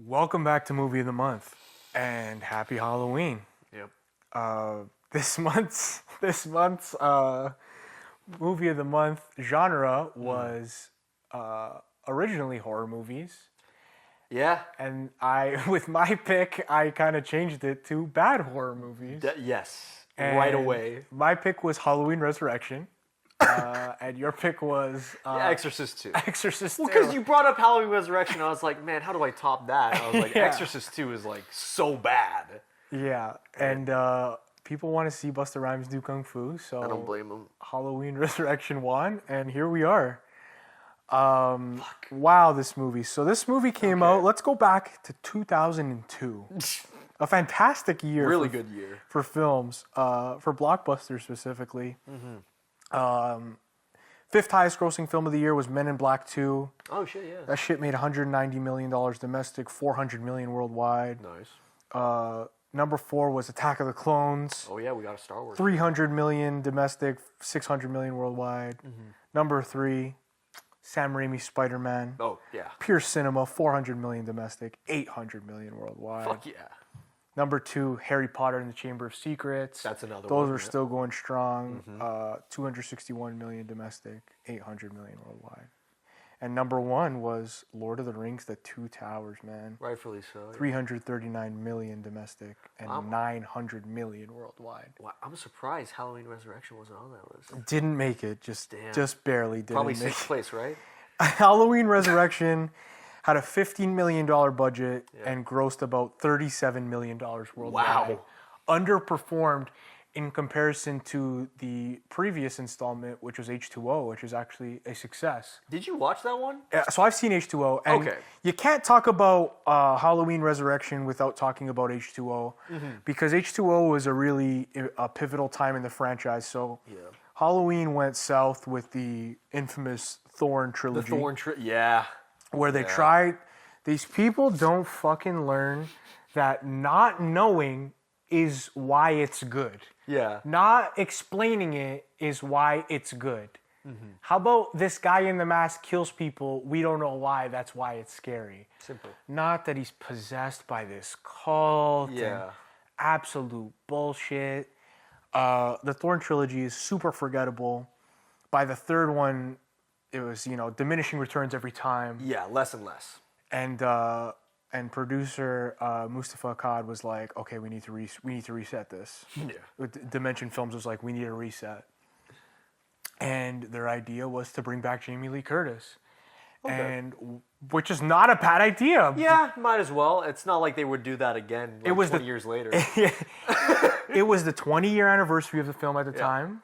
Welcome back to Movie of the Month, and happy Halloween. Yep. This month's Movie of the Month genre was originally horror movies, Yeah. and with my pick, I kind of changed it to bad horror movies. Yes. And right away. My pick was Halloween Resurrection, and your pick was Exorcist 2. Exorcist 2. Well, because you brought up Halloween Resurrection, I was like, man, how do I top that? I was like, Yeah. Exorcist 2 is like so bad. Yeah, and people want to see Busta Rhymes do kung fu, so I don't blame them. Halloween Resurrection won, and here we are. Wow, this movie. So this movie came out. Let's go back to 2002. A fantastic year. Really good year. for films, for blockbusters specifically. Fifth highest grossing film of the year was Men in Black 2. Oh, shit, yeah. That shit made $190 million domestic, $400 million worldwide. Nice. Number 4 was Attack of the Clones. Oh, yeah, we got a Star Wars. 300 million domestic, 600 million worldwide. Number 3, Sam Raimi's Spider-Man. Oh, yeah. Pure cinema, 400 million domestic, 800 million worldwide. Fuck yeah. Number 2, Harry Potter and the Chamber of Secrets. That's another Those one, are yeah. still going strong. 261 million domestic, 800 million worldwide. And number 1 was Lord of the Rings, The Two Towers, man. Rightfully so. Yeah. 339 million domestic and 900 million worldwide. Wow, I'm surprised Halloween Resurrection wasn't on that list. Didn't make it, just barely didn't Probably make sixth place, right? it. Halloween Resurrection had a $15 million budget and grossed about $37 million worldwide. Wow. Underperformed in comparison to the previous installment, which was H2O, which is actually a success. Did you watch that one? So I've seen H2O, and Okay. you can't talk about Halloween Resurrection without talking about H2O, because H2O was a really pivotal time in the franchise. So Halloween went south with the infamous Thorn trilogy. Yeah. Where they tried, these people don't fucking learn that not knowing is why it's good. Yeah. Not explaining it is why it's good. How about this guy in the mask kills people, we don't know why, that's why it's scary. Simple. Not that he's possessed by this cult and Yeah. absolute bullshit. The Thorn trilogy is super forgettable. By the third one, it was, diminishing returns every time. Yeah, less and less. And producer Mustafa Akkad was like, okay, we need to reset this. Yeah. Dimension Films was like, we need a reset. And their idea was to bring back Jamie Lee Curtis. And which is not a bad idea. Yeah, might as well. It's not like they would do that again like 20 years later. It was the 20-year anniversary of the film at the time.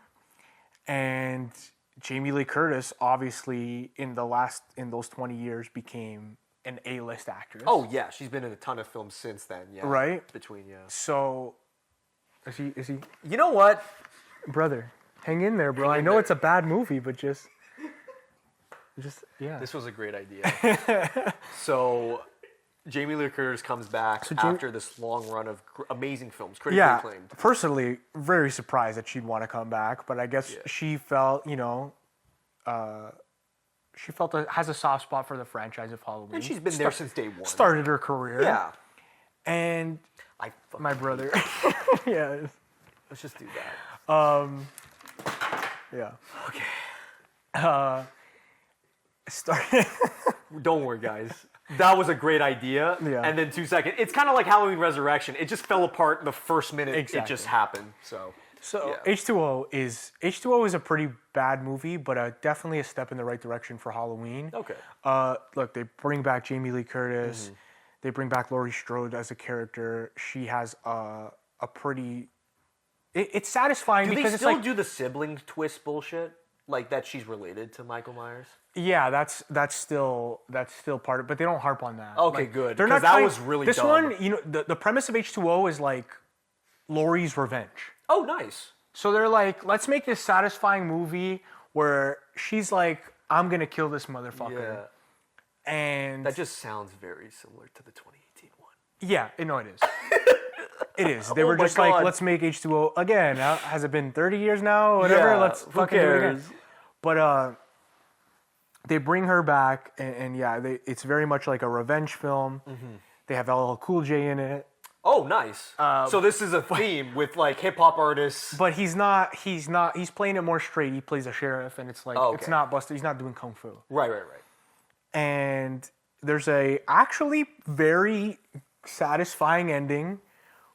And Jamie Lee Curtis, obviously, in those 20 years, became an A-list actress. Oh yeah, she's been in a ton of films since then. Yeah, Right? So, is he? You know what? Brother, hang in there, bro. I know it's a bad movie, but just yeah. This was a great idea. So, Jamie Lee Curtis comes back after this long run of amazing films, critically acclaimed. Personally, very surprised that she'd want to come back, but I guess she felt, has a soft spot for the franchise of Halloween. And she's been there since day one. Started her career. Yeah. And my brother. Yeah. Let's just do that. Yeah. Okay. Started. Don't worry, guys. That was a great idea. Yeah. And then 2 seconds. It's kind of like Halloween Resurrection. It just fell apart the first minute it just happened. So H2O is a pretty bad movie, but definitely a step in the right direction for Halloween. Okay. Look, they bring back Jamie Lee Curtis. They bring back Laurie Strode as a character. She has a pretty. It's satisfying because they still it's like do the sibling twist bullshit, like that she's related to Michael Myers. yeah, that's still part of it, but they don't harp on that. Okay, Like, good. They're Because not that trying- was really this dumb. one. The premise of H2O is like Laurie's revenge. Oh, nice. So they're like, let's make this satisfying movie where she's like, I'm gonna kill this motherfucker. Yeah. And That just sounds very similar to the 2018 one. yeah, no, it is. It is. They were my just like, God. let's make H2O again. Has it been 30 years now? Whatever. Yeah, Let's who fucking do it again. cares? But they bring her back, and yeah, it's very much like a revenge film. They have LL Cool J in it. Oh, nice. So this is a theme with like hip hop artists. But he's playing it more straight. He plays a sheriff, and it's like, it's not busted. He's not doing kung fu. Right. And there's a actually very satisfying ending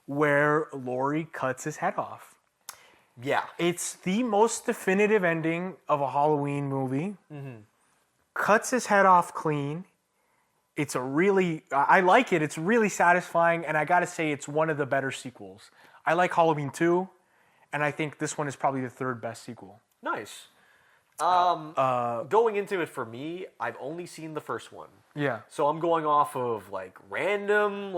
where Laurie cuts his head off. Yeah. It's the most definitive ending of a Halloween movie. Cuts his head off clean. It's I like it. It's really satisfying, and I gotta say, it's one of the better sequels. I like Halloween 2, and I think this one is probably the third best sequel. Nice. Going into it for me, I've only seen the first one. Yeah. So I'm going off of like random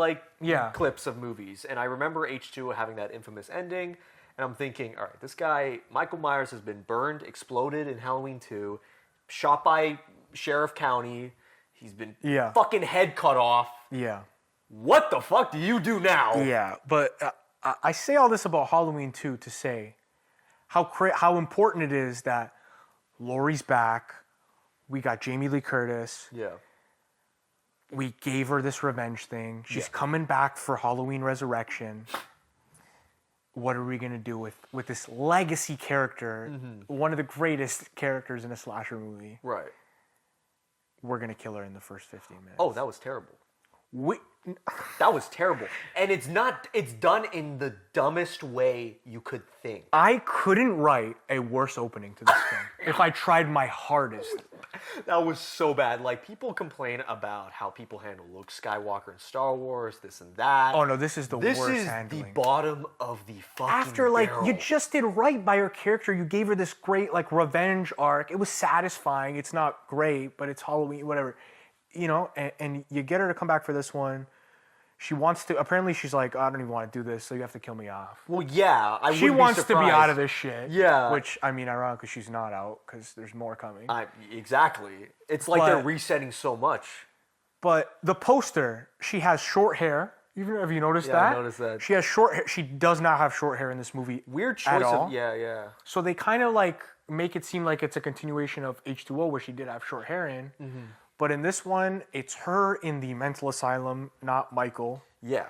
clips of movies, and I remember H2O having that infamous ending, and I'm thinking, all right, this guy Michael Myers has been burned, exploded in Halloween 2, shot by Sheriff County. He's been fucking head cut off. Yeah. What the fuck do you do now? Yeah, but I say all this about Halloween 2 to say how important it is that Laurie's back. We got Jamie Lee Curtis. Yeah. We gave her this revenge thing. She's coming back for Halloween Resurrection. What are we going to do with this legacy character, one of the greatest characters in a slasher movie? Right. We're going to kill her in the first 15 minutes. Oh, that was terrible. That was terrible. And it's done in the dumbest way you could think. I couldn't write a worse opening to this film if I tried my hardest. That was so bad. Like, people complain about how people handle Luke Skywalker in Star Wars, this and that. Oh, no, this is the worst handling. This is the bottom of the fucking After, barrel. you just did right by her character. You gave her this great, revenge arc. It was satisfying. It's not great, but it's Halloween, whatever. You know, and you get her to come back for this one. She wants to. Apparently, she's like, I don't even want to do this, so you have to kill me off. Well, yeah, she wants to be out of this shit. Yeah, which I mean, ironically, she's not out because there's more coming. Exactly. It's like they're resetting so much. But the poster, she has short hair. Have you noticed that? I noticed that. She has short hair. She does not have short hair in this movie. Weird choice at all. Yeah. So they kind of make it seem like it's a continuation of H2O, where she did have short hair in. But in this one, it's her in the mental asylum, not Michael. Yeah.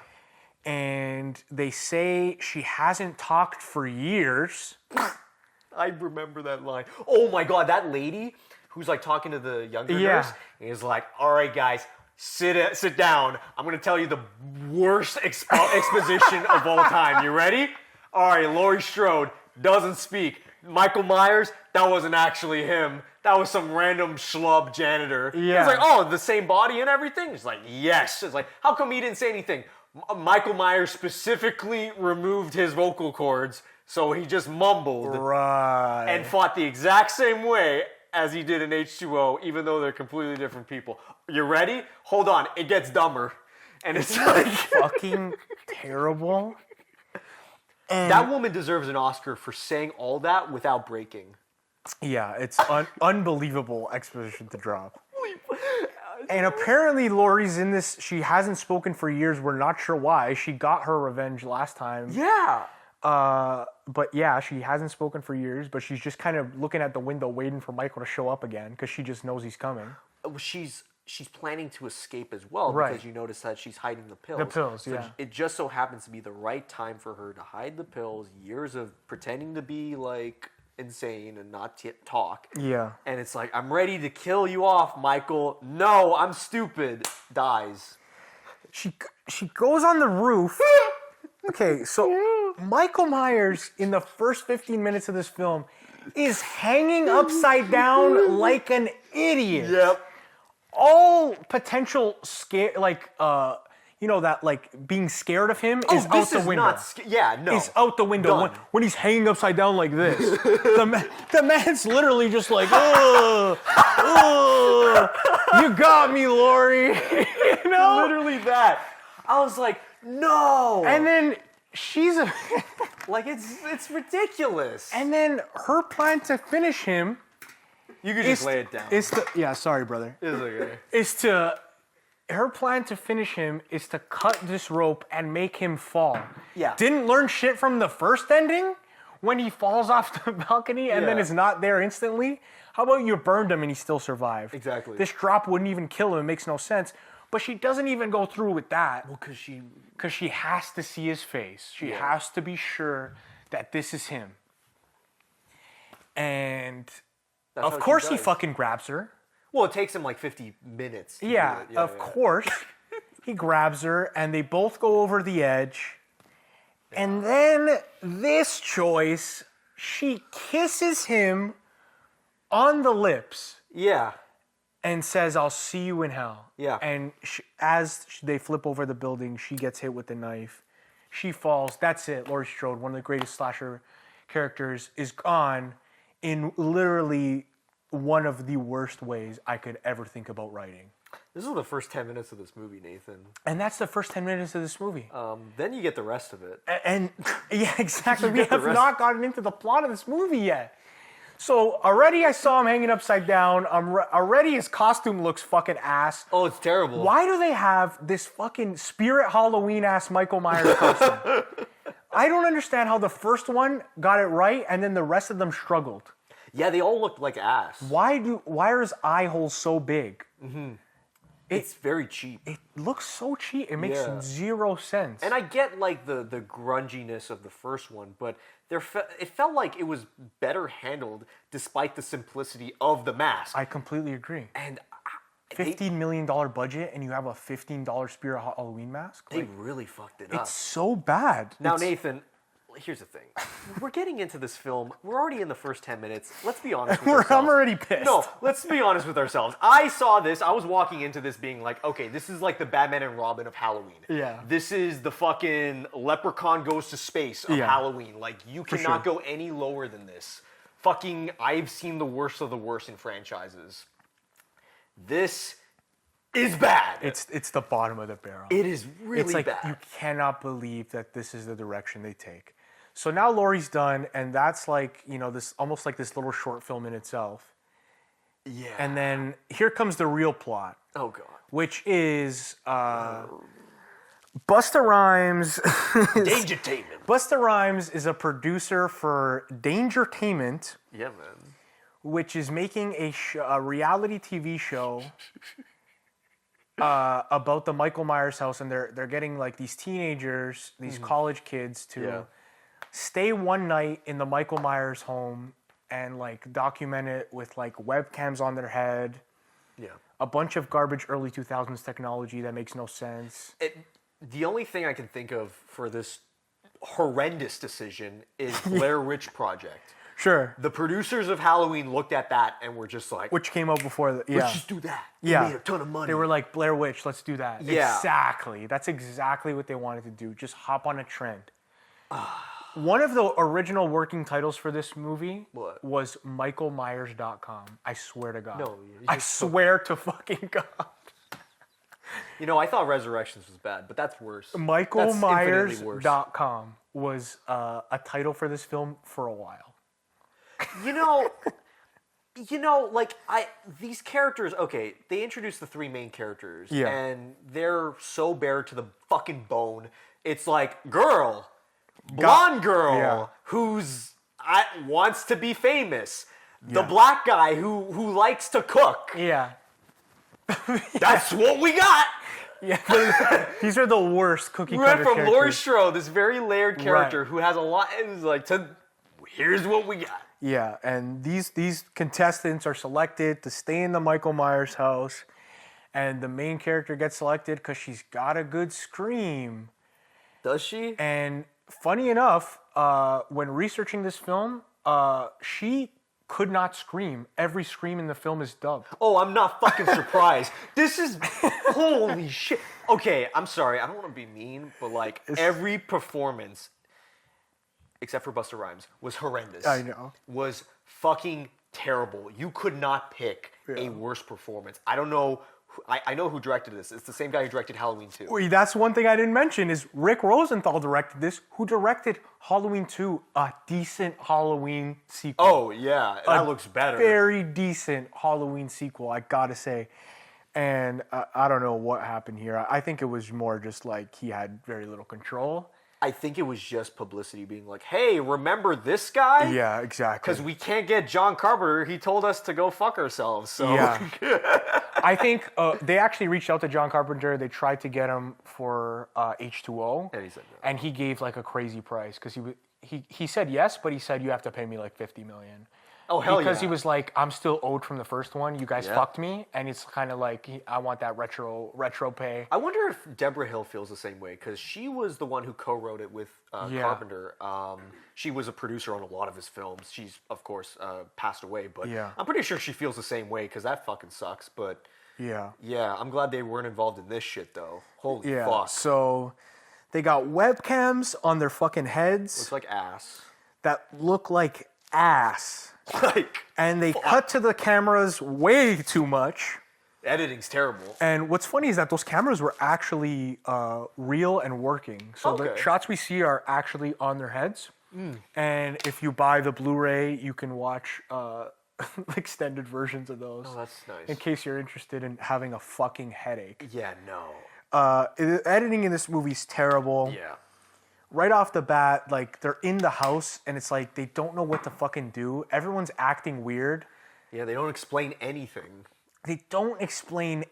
And they say she hasn't talked for years. I remember that line. Oh my God, that lady who's talking to the younger nurse is like, all right, guys, sit down. I'm going to tell you the worst exposition of all time. You ready? All right, Laurie Strode doesn't speak. Michael Myers, that wasn't actually him. That was some random schlub janitor. Yeah. It's like, oh, the same body and everything? It's like, yes. It's like, how come he didn't say anything? Michael Myers specifically removed his vocal cords, so he just mumbled. Right. And fought the exact same way as he did in H2O, even though they're completely different people. You ready? Hold on. It gets dumber. And it's like... fucking terrible. And that woman deserves an Oscar for saying all that without breaking. Yeah, it's unbelievable exposition to drop. And apparently Laurie's in this. She hasn't spoken for years. We're not sure why. She got her revenge last time. Yeah. But yeah, she hasn't spoken for years, but she's just kind of looking at the window waiting for Michael to show up again because she just knows he's coming. She's planning to escape as well because you notice that she's hiding the pills. The pills, so it just so happens to be the right time for her to hide the pills, years of pretending to be insane and not talk. Yeah. And it's like, I'm ready to kill you off, Michael. No, I'm stupid. Dies. She goes on the roof. Okay, so Michael Myers in the first 15 minutes of this film is hanging upside down like an idiot. Yep. All potential scare, being scared of him is out the window. It's out the window when he's hanging upside down like this. the man's literally just like, ugh, you got me, Laurie. You know, literally that. I was like, no. And then she's it's ridiculous. And then her plan to finish him. You could just lay it down. Sorry, brother. It's okay. Her plan to finish him is to cut this rope and make him fall. Yeah. Didn't learn shit from the first ending when he falls off the balcony and then is not there instantly. How about you burned him and he still survived? Exactly. This drop wouldn't even kill him. It makes no sense. But she doesn't even go through with that. Well, because she has to see his face. She has to be sure that this is him. And That's of course he fucking grabs her. Well, it takes him like 50 minutes. Of course. He grabs her and they both go over the edge. And then this choice, she kisses him on the lips. Yeah. And says, "I'll see you in hell." Yeah. And as they flip over the building, she gets hit with the knife. She falls. That's it. Laurie Strode, one of the greatest slasher characters, is gone in literally one of the worst ways I could ever think about writing. This is the first 10 minutes of this movie, Nathan. And that's the first 10 minutes of this movie. Then you get the rest of it. And yeah, exactly. We have not gotten into the plot of this movie yet. So already I saw him hanging upside down. Already his costume looks fucking ass. Oh, it's terrible. Why do they have this fucking Spirit Halloween ass Michael Myers costume? I don't understand how the first one got it right and then the rest of them struggled. Yeah, they all look like ass. Why are his eye holes so big? Mm-hmm. It's very cheap. It looks so cheap. It makes zero sense. And I get like the grunginess of the first one, but it felt like it was better handled despite the simplicity of the mask. I completely agree. And $15 million budget and you have a $15 Spirit Halloween mask? They really fucked it up. It's so bad. Now, Nathan, here's the thing. We're getting into this film. We're already in the first 10 minutes. Let's be honest with ourselves. I'm already pissed. No, let's be honest with ourselves. I saw this. I was walking into this being like, okay, this is like the Batman and Robin of Halloween. Yeah. This is the fucking Leprechaun Goes to Space of Halloween. Like, you cannot go any lower than this. Fucking, I've seen the worst of the worst in franchises. This is bad. It's the bottom of the barrel. It is really bad. You cannot believe that this is the direction they take. So now Laurie's done, and that's like, this almost like this little short film in itself. Yeah. And then here comes the real plot. Oh, God. Which is Busta Rhymes. Dangertainment. Busta Rhymes is a producer for Dangertainment. Yeah, man. Which is making a reality TV show about the Michael Myers house, and they're getting like these teenagers, these college kids to stay one night in the Michael Myers home and like document it with like webcams on their head. Yeah. A bunch of garbage early 2000s technology that makes no sense. The only thing I can think of for this horrendous decision is Blair Witch Project. Sure. The producers of Halloween looked at that and were just like, which came out before let's just do that. Yeah. We made a ton of money. They were like, Blair Witch, let's do that. Yeah. Exactly. That's exactly what they wanted to do. Just hop on a trend. One of the original working titles for this movie was MichaelMyers.com. I swear to God. No, I swear to fucking God. I thought Resurrections was bad, but that's worse. MichaelMyers.com was a title for this film for a while. These characters, okay, they introduced the three main characters, and they're so bare to the fucking bone. It's like, blonde girl, who's wants to be famous. The black guy who likes to cook. Yeah. That's what we got. Yeah, these are the worst cookie cutter characters. We went from Laurie characters. Strode, this very layered character who has a lot, and it's like, here's what we got. Yeah, and these contestants are selected to stay in the Michael Myers house, and the main character gets selected because she's got a good scream. Does she? And funny enough, when researching this film, she could not scream. Every scream in the film is dubbed. Oh, I'm not fucking surprised. This is holy shit. Okay, I'm sorry. I don't want to be mean, but like every performance, except for Busta Rhymes, was horrendous. I know. Was fucking terrible. You could not pick a worse performance. I don't know. I know who directed this. It's the same guy who directed Halloween 2. Wait, that's one thing I didn't mention is Rick Rosenthal directed this, who directed Halloween 2, a decent Halloween sequel. Oh, yeah. That looks better. Very decent Halloween sequel, I gotta say. And I don't know what happened here. I think it was more just like he had very little control. I think it was just publicity being like, hey, remember this guy? Yeah, exactly. Because we can't get John Carpenter. He told us to go fuck ourselves. So Yeah. I think they actually reached out to John Carpenter. They tried to get him for H2O. And he said no. And he gave like a crazy price because he said yes, but he said you have to pay me like $50 million. Oh, hell Because yeah. he was like, I'm still owed from the first one. You guys Yeah. fucked me. And it's kind of like, I want that retro pay. I wonder if Deborah Hill feels the same way, because she was the one who co-wrote it with Yeah. Carpenter. She was a producer on a lot of his films. She's, of course, passed away, but Yeah. I'm pretty sure she feels the same way, because that fucking sucks. But Yeah. yeah, I'm glad they weren't involved in this shit, though. Holy Yeah. fuck. So they got webcams on their fucking heads Looks like ass. that look like ass. Like, And they cut to the cameras way too much. editing's terrible. And what's funny is that those cameras were actually real and working. So the Okay. shots we see are actually on their heads. And if you buy the Blu-ray, you can watch extended versions of those. Oh, that's nice. In case you're interested in having a fucking headache. Yeah, no. The editing in this movie's terrible. Yeah. Right off the bat, like, they're in the house, and it's like they don't know what to fucking do. Everyone's acting weird. Yeah, they don't explain anything. They don't explain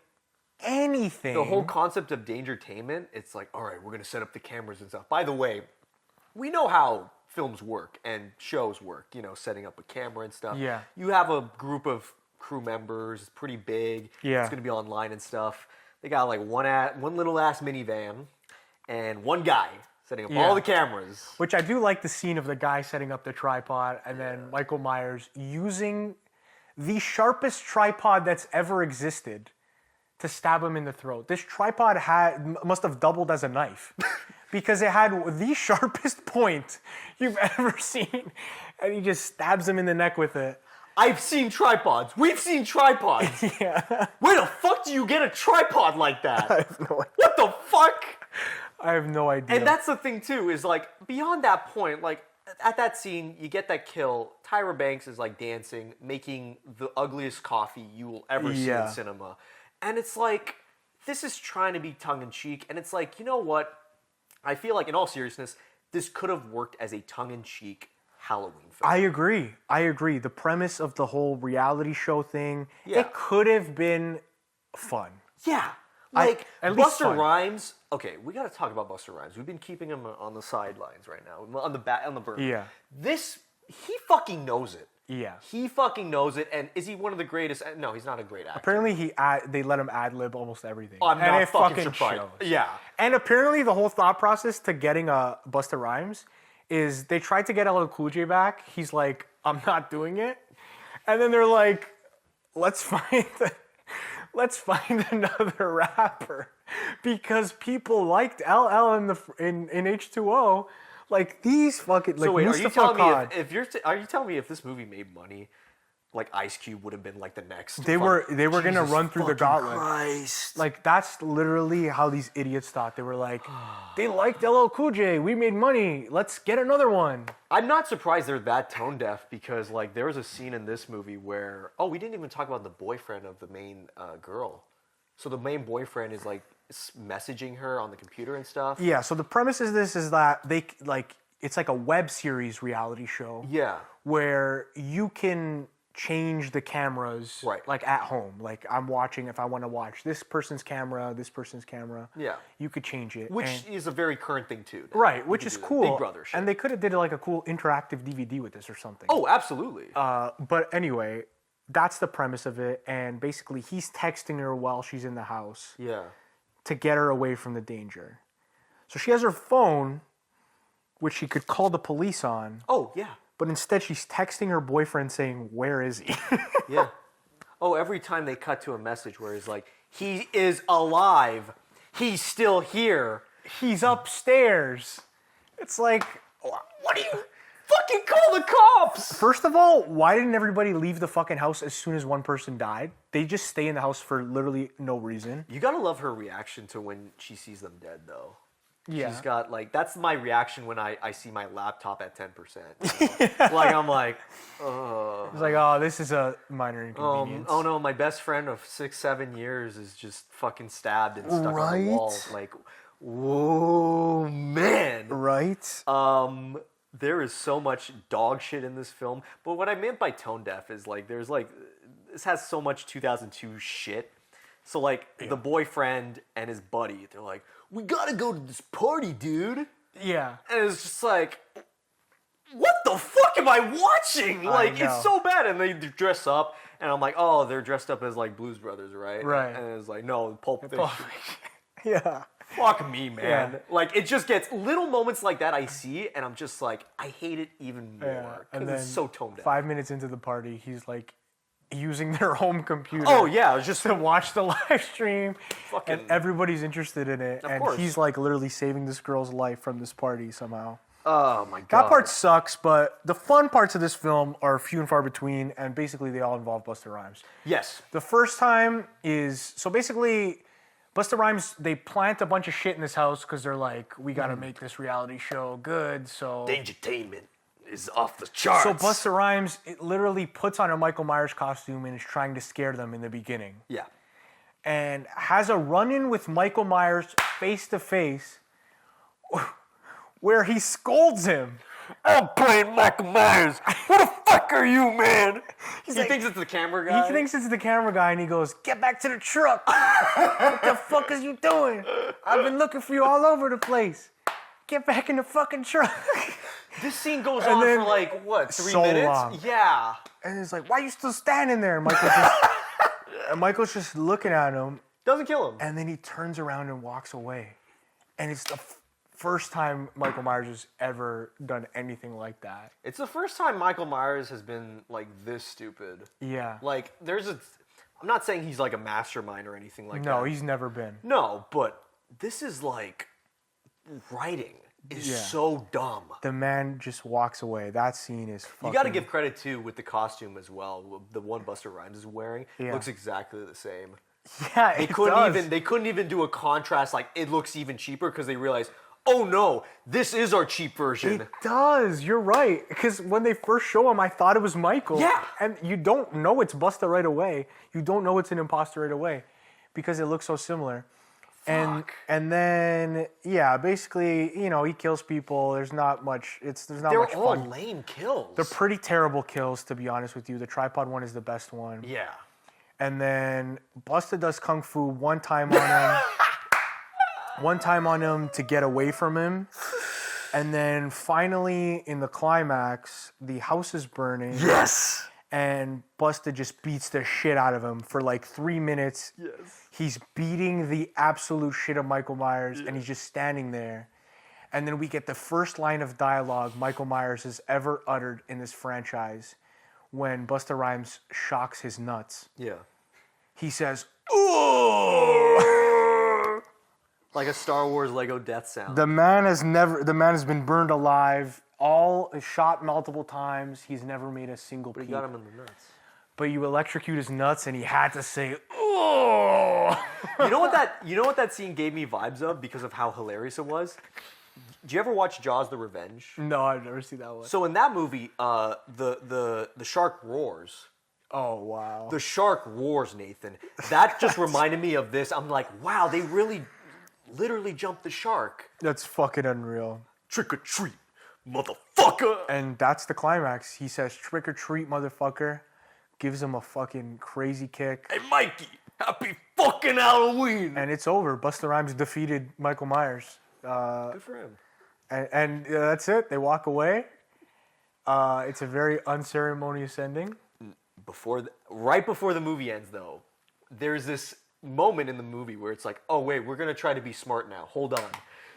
anything. The whole concept of dangertainment, it's like, all right, we're going to set up the cameras and stuff. By the way, we know how films work and shows work, you know, setting up a camera and stuff. Yeah. You have a group of crew members, it's pretty big. Yeah. It's going to be online and stuff. They got like one little ass minivan and one guy setting up all the cameras. Which I do like the scene of the guy setting up the tripod and then Michael Myers using the sharpest tripod that's ever existed to stab him in the throat. This tripod must have doubled as a knife because it had the sharpest point you've ever seen, and he just stabs him in the neck with it. I've seen tripods. We've seen tripods. Yeah. Where the fuck do you get a tripod like that? I have no idea. What the fuck? I have no idea. And that's the thing too, is like beyond that point, like at that scene, you get that kill. Tyra Banks is like dancing, making the ugliest coffee you will ever see in cinema. And it's like, this is trying to be tongue in cheek. And it's like, you know what? I feel like in all seriousness, this could have worked as a tongue in cheek Halloween film. I agree. The premise of the whole reality show thing, Yeah. it could have been fun. Yeah. Like, at least Buster fun. Rhymes. Okay, we got to talk about Buster Rhymes. We've been keeping him on the sidelines right now, on the burner. Yeah. He fucking knows it. Yeah. He fucking knows it. And is he one of the greatest? No, he's not a great actor. Apparently, they let him ad-lib almost everything. I'm and not it fucking surprised. shows. Yeah. And apparently, the whole thought process to getting Busta Rhymes is they tried to get LL Cool J back. He's like, I'm not doing it. And then they're like, let's find another rapper because people liked LL in H2O. Like these fucking like. So wait, Mustafa are you telling Cod, me are you telling me if this movie made money, like Ice Cube would have been like the next? they were gonna Jesus run through the fucking gauntlet. Christ. Like that's literally how these idiots thought. They were like, they liked LL Cool J. We made money. Let's get another one. I'm not surprised they're that tone deaf because like there was a scene in this movie where we didn't even talk about the boyfriend of the main girl. So the main boyfriend is like messaging her on the computer and stuff. Yeah. So the premise is that it's like a web series reality show. Yeah. Where you can change the cameras, Right. like at home. Like I'm watching, if I want to watch this person's camera, Yeah. you could change it. Which is a very current thing too. Right, which is cool. Big Brother shit. And they could have did like a cool interactive DVD with this or something. Oh, absolutely. But anyway, that's the premise of it. And basically, he's texting her while she's in the house yeah. to get her away from the danger. So she has her phone, which she could call the police on. Oh, yeah. But instead, she's texting her boyfriend saying, "Where is he?" Yeah. Oh, every time they cut to a message where he's like, he is alive. He's still here. He's upstairs. It's like, What do you fucking call the cops? first of all, why didn't everybody leave the fucking house as soon as one person died? They just stay in the house for literally no reason. You gotta love her reaction to when she sees them dead, though. Yeah. She's got, like, that's my reaction when I see my laptop at 10%. Like, I'm like, It's like, oh, this is a minor inconvenience. oh no, my best friend of 6-7 years is just fucking stabbed and stuck on the wall. Like, whoa, man. Right? There is so much dog shit in this film. But what I meant by tone deaf is like there's like this has so much 2002 shit. So like the boyfriend and his buddy, they're like, "We gotta go to this party, dude." Yeah. And it's just like, what the fuck am I watching? Like, know. it's so bad. And they dress up, and I'm like, oh, they're dressed up as like Blues Brothers, right? Right. And it's like, no, Pulp Fiction. Yeah. Fuck me, man. Yeah. Like, it just gets little moments like that I see, and I'm just like, I hate it even more. And Because then it's so toned down. 5 minutes into the party, he's like using their home computer. Oh, yeah. It was just to watch the live stream, Fucking- and everybody's interested in it, and course. he's like literally saving this girl's life from this party somehow. Oh, my God. That part sucks, but the fun parts of this film are few and far between, and basically they all involve Busta Rhymes. Yes. The first time is, so basically, Busta Rhymes, they plant a bunch of shit in this house because they're like, we gotta make this reality show good, so... Dangertainment is off the charts. So Busta Rhymes, it literally puts on a Michael Myers costume and is trying to scare them in the beginning. Yeah. And has a run-in with Michael Myers face-to-face where he scolds him. I'm playing Michael Myers. Who the fuck are you, man? He thinks it's the camera guy. He thinks it's the camera guy, and he goes, "Get back to the truck. What the fuck is you doing? I've been looking for you all over the place. Get back in the fucking truck." This scene goes And on then for like, what, 3 so minutes? long. Yeah. And it's like, "Why are you still standing there?" And Michael's just looking at him, Doesn't kill him. and then he turns around and walks away. And it's the first time Michael Myers has ever done anything like that. It's the first time Michael Myers has been like this stupid. Yeah. Like, I'm not saying he's like a mastermind or anything like that. No, he's never been. No, but this is like, writing is Yeah. so dumb. The man just walks away. That scene is fucking... You got to give credit too with the costume as well. The one Busta Rhymes is wearing looks exactly the same. Yeah, They couldn't even do a contrast like it looks even cheaper because they realized, oh no, this is our cheap version. It does. You're right. Because when they first show him, I thought it was Michael. Yeah. And you don't know it's Busta right away. You don't know it's an imposter right away because it looks so similar. Fuck. And then basically, he kills people. There's not much. There's not much They're all fun. lame kills. They're pretty terrible kills, to be honest with you. The tripod one is the best one. Yeah. And then Busta does kung fu one time on him. One time on him to get away from him. And then finally, in the climax, the house is burning. Yes. And Busta just beats the shit out of him for like 3 minutes. Yes. He's beating the absolute shit of Michael Myers, and he's just standing there. And then we get the first line of dialogue Michael Myers has ever uttered in this franchise when Busta Rhymes shocks his nuts. Yeah. He says, "Ooh!" Like a Star Wars Lego death sound. The man has been burned alive, shot multiple times. He's never made a single peep. He got him in the nuts. But you electrocute his nuts, and he had to say, "Ooh!" You know what that scene gave me vibes of because of how hilarious it was? Did you ever watch Jaws: The Revenge? No, I've never seen that one. So in that movie, the shark roars. Oh, wow. The shark roars, Nathan. That just reminded me of this. I'm like, wow, they really literally jumped the shark. That's fucking unreal. Trick or treat, motherfucker. And that's the climax. He says, "Trick or treat, motherfucker." Gives him a fucking crazy kick. Hey, Mikey, happy fucking Halloween. And it's over. Busta Rhymes defeated Michael Myers. Good for him. And that's it. They walk away. It's a very unceremonious ending. Right before the movie ends, though, there's this moment in the movie where it's like, oh, wait, we're going to try to be smart now. Hold on.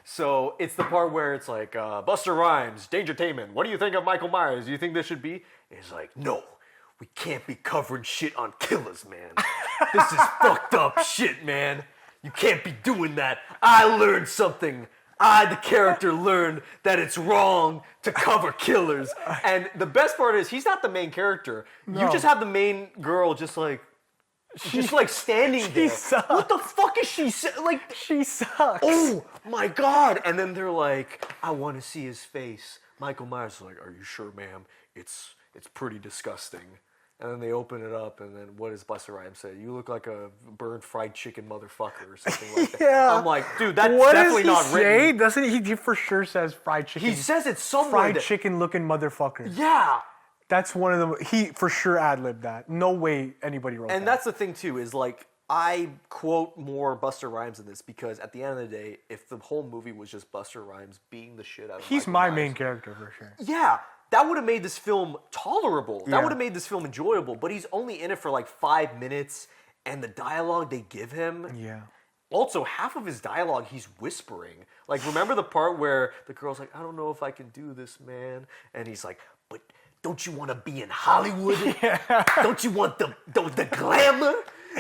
So it's the part where it's like, Busta Rhymes, Dangertainment, what do you think of Michael Myers? Do you think this should be? And he's like, no, we can't be covering shit on killers, man. This is fucked up shit, man. You can't be doing that. I learned something. I, the character, learned that it's wrong to cover killers. And the best part is he's not the main character. No. You just have the main girl just like standing there. sucks. What the fuck is she like? She sucks. Oh my god! And then they're like, I want to see his face. Michael Myers is like, are you sure, ma'am? It's pretty disgusting. And then they open it up, and then what does Busta Rhymes say? You look like a burned fried chicken motherfucker or something like that. Yeah. I'm like, dude, that's What definitely does he not say? written. Doesn't he for sure says fried chicken. He says it somewhere. Fried chicken looking motherfucker. Yeah. That's one of the... He for sure ad-libbed that. No way anybody wrote that. And that's the thing, too, is like, I quote more Busta Rhymes in this because at the end of the day, if the whole movie was just Busta Rhymes beating the shit out of He's Michael my Myers, main character for sure. yeah, that would have made this film tolerable. That Yeah. would have made this film enjoyable. But he's only in it for like 5 minutes, and the dialogue they give him. Yeah. Also, half of his dialogue he's whispering. Like, remember the part where the girl's like, "I don't know if I can do this, man," and he's like, "But don't you want to be in Hollywood? Don't you want the glamour?"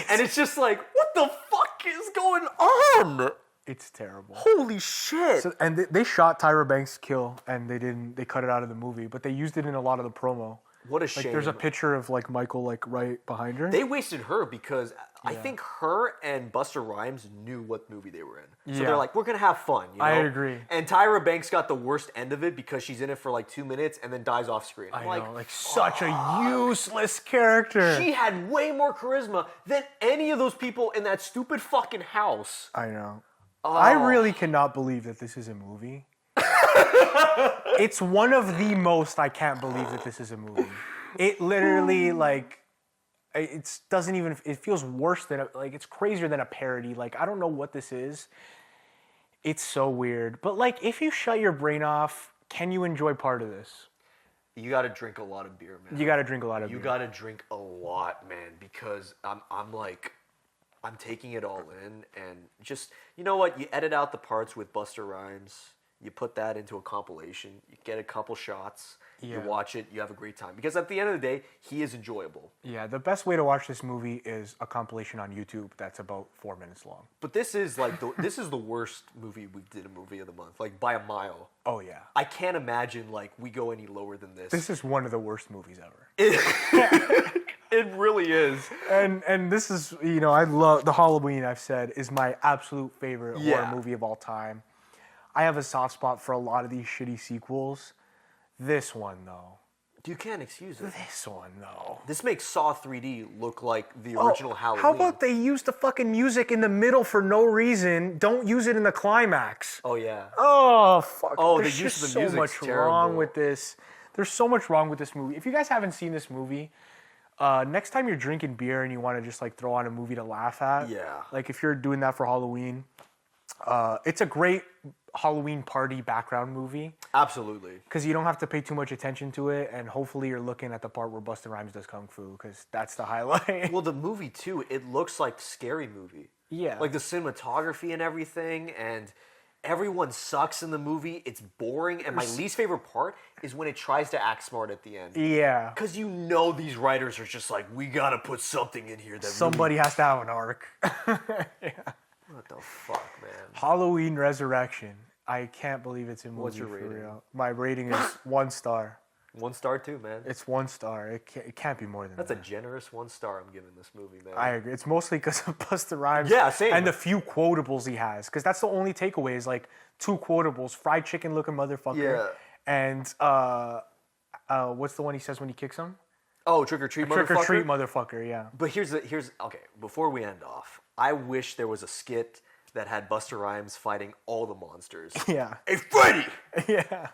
And it's just like, what the fuck is going on? It's terrible. Holy shit. So, and they shot Tyra Banks' kill, and they cut it out of the movie, but they used it in a lot of the promo. What a Like, shame. there's a picture of like Michael like right behind her. They wasted her because I think her and Busta Rhymes knew what movie they were in. So Yeah. they're like, we're going to have fun. You know? I agree. And Tyra Banks got the worst end of it because she's in it for like 2 minutes and then dies off screen. I I'm know, like such a useless character. she had way more charisma than any of those people in that stupid fucking house. I know. I really cannot believe that this is a movie. It's one of the most I can't believe that this is a movie. It literally like it doesn't even it feels worse than like it's crazier than a parody. Like I don't know what this is. It's so weird. But like if you shut your brain off, can you enjoy part of this? You got to drink a lot of beer, man. You got to drink a lot of beer. You got to drink a lot, man, because I'm taking it all in, and just, you know what? You edit out the parts with Busta Rhymes. You put that into a compilation. You get a couple shots. You Yeah. watch it. You have a great time. Because at the end of the day, he is enjoyable. Yeah, the best way to watch this movie is a compilation on YouTube that's about 4 minutes long. But this is like this is the worst movie we did a movie of the month, like by a mile. Oh yeah. I can't imagine like we go any lower than this. This is one of the worst movies ever. It really is. And this is, you know, I love the Halloween, I've said, is my absolute favorite Yeah. horror movie of all time. I have a soft spot for a lot of these shitty sequels. This one, though. You can't excuse it. This one, though. This makes Saw 3D look like the original Halloween. How about they use the fucking music in the middle for no reason? Don't use it in the climax. Oh, yeah. Oh, fuck. Oh, There's the use just of the music's so much terrible. wrong with this. There's so much wrong with this movie. If you guys haven't seen this movie, next time you're drinking beer and you want to just like throw on a movie to laugh at, Yeah. like if you're doing that for Halloween, it's a great Halloween party background movie Absolutely. because you don't have to pay too much attention to it, and hopefully you're looking at the part where Busta Rhymes does kung fu because that's the highlight. Well, the movie, too, it looks like Scary Movie. Yeah. Like the cinematography and everything, and everyone sucks in the movie. It's boring, and my least favorite part is when it tries to act smart at the end. Yeah. Because you know these writers are just like, we gotta put something in here that Somebody has to have an arc. Really... What the fuck, man? Halloween Resurrection. I can't believe it's a movie. What's your for rating? real. My rating is 1 star. 1 star, too, man. It's 1 star. It can't be more than That's a that. generous 1 star I'm giving this movie, man. I agree. It's mostly because of Busta Rhymes. Yeah, same. And the few quotables he has. Because that's the only takeaway is like 2 quotables. Fried chicken looking motherfucker. Yeah. And what's the one he says when he kicks him? Oh, trick or treat, Trick or motherfucker? treat motherfucker, yeah. But here's okay, before we end off, I wish there was a skit that had Busta Rhymes fighting all the monsters. Yeah. Hey, Freddy! Yeah.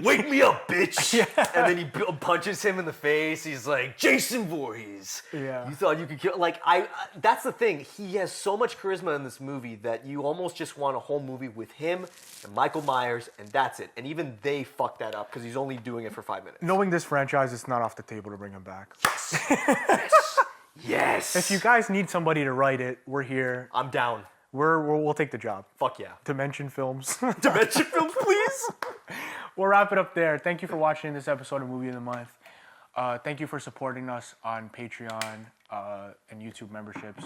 Wake me up, bitch! And then he punches him in the face. He's like, Jason Voorhees! Yeah. You thought you could kill... Like, that's the thing. He has so much charisma in this movie that you almost just want a whole movie with him and Michael Myers, and that's it. And even they fucked that up because he's only doing it for 5 minutes. Knowing this franchise, it's not off the table to bring him back. Yes! If you guys need somebody to write it, we're here. I'm down. We'll take the job. Fuck yeah. Dimension Films. Dimension Films, please! We'll wrap it up there. Thank you for watching this episode of Movie of the Month. Thank you for supporting us on Patreon and YouTube memberships.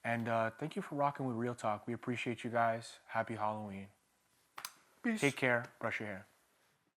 And thank you for rocking with Real Talk. We appreciate you guys. Happy Halloween. Peace. Take care. Brush your hair.